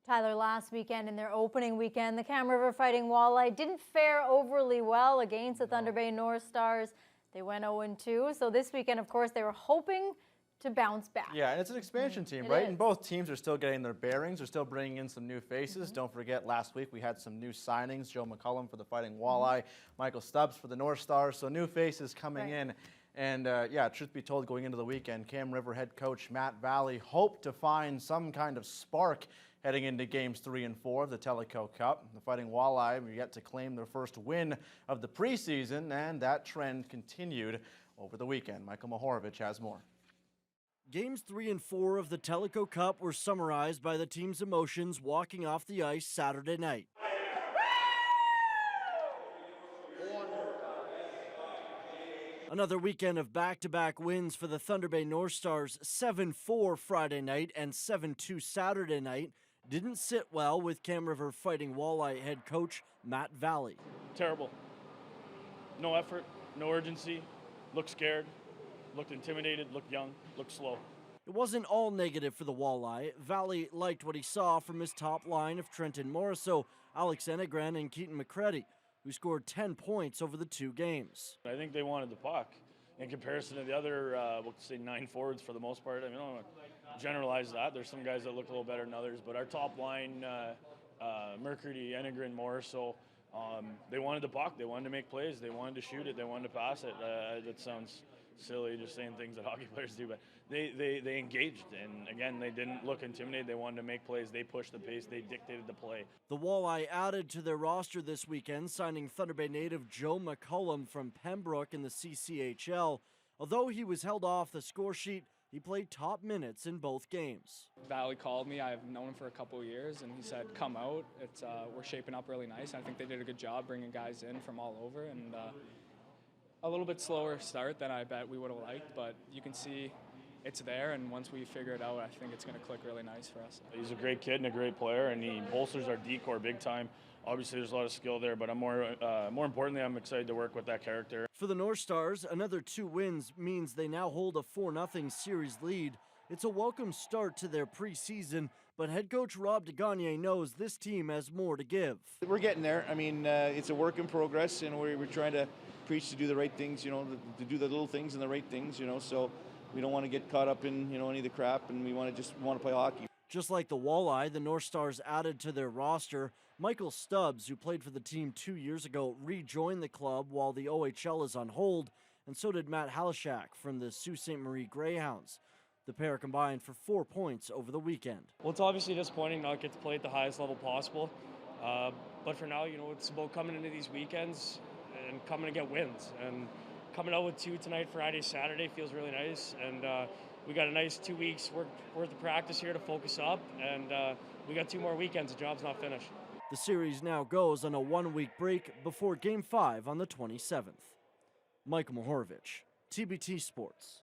Tyler, last weekend in their opening weekend, the Cam River Fighting Walleye didn't fare overly well against the Thunder Bay North Stars. They went 0-2. So this weekend, of course, they were hoping to bounce back. Yeah, and it's an expansion team, right? And both teams are still getting their bearings. They're still bringing in some new faces. Don't forget, last week we had some new signings. Joe McCullum for the Fighting Walleye, Michael Stubbs for the North Stars. So new faces coming in. And yeah, truth be told, going into the weekend, Cam River head coach Matt Valley hoped to find some kind of spark heading into games 3 and 4 of the Teleco Cup. The Fighting Walleye were yet to claim their first win of the preseason, and that trend continued over the weekend. Michael Mahorovich has more. Games 3 and 4 of the Teleco Cup were summarized by the team's emotions walking off the ice Saturday night. Another weekend of back-to-back wins for the Thunder Bay North Stars, 7-4 Friday night and 7-2 Saturday night, didn't sit well with Cam River Fighting Walleye head coach Matt Valley. Terrible. No effort, no urgency, looked scared, looked intimidated, looked young, looked slow. It wasn't all negative for the Walleye. Valley liked what he saw from his top line of Trenton Morisseau, Alex Enegren, and Keaton McCready, who scored 10 points over the 2 games. I think they wanted the puck in comparison to the other, we'll say 9 forwards for the most part. I mean, I don't want to generalize that. There's some guys that look a little better than others, but our top line, Mercury, Enegren, Morisseau, they wanted the puck. They wanted to make plays. They wanted to shoot it. They wanted to pass it. That sounds silly, just saying things that hockey players do, but they engaged, and again, they didn't look intimidated. They wanted to make plays. They pushed the pace. They dictated the play. The Walleye added to their roster this weekend, signing Thunder Bay native Joe McCullum from Pembroke in the CCHL. Although he was held off the score sheet, he played top minutes in both games. Valley called me. I've known him for a couple of years, and he said, come out. We're shaping up really nice. I think they did a good job bringing guys in from all over, and a little bit slower start than I bet we would have liked, but you can see it's there, and once we figure it out, I think it's going to click really nice for us. He's a great kid and a great player, and he bolsters our decor big time. Obviously, there's a lot of skill there, but more importantly, I'm excited to work with that character. For the North Stars, another 2 wins means they now hold a 4-0 series lead. It's a welcome start to their preseason, but head coach Rob DeGagne knows this team has more to give. We're getting there. I mean, it's a work in progress, and we're trying to preach to do the right things, to do the little things and the right things, so we don't want to get caught up in, any of the crap, and we want to play hockey. Just like the Walleye, the North Stars added to their roster. Michael Stubbs, who played for the team 2 years ago, rejoined the club while the OHL is on hold, and so did Matt Halishak from the Sault Ste. Marie Greyhounds. The pair combined for 4 points over the weekend. Well, it's obviously disappointing not get to play at the highest level possible, but for now, it's about coming into these weekends and coming to get wins. And coming out with 2 tonight, Friday, Saturday feels really nice. And we got a nice 2 weeks worth of practice here to focus up. And we got 2 more weekends. The job's not finished. The series now goes on a 1-week break before Game 5 on the 27th. Michael Mahorovich, TBT Sports.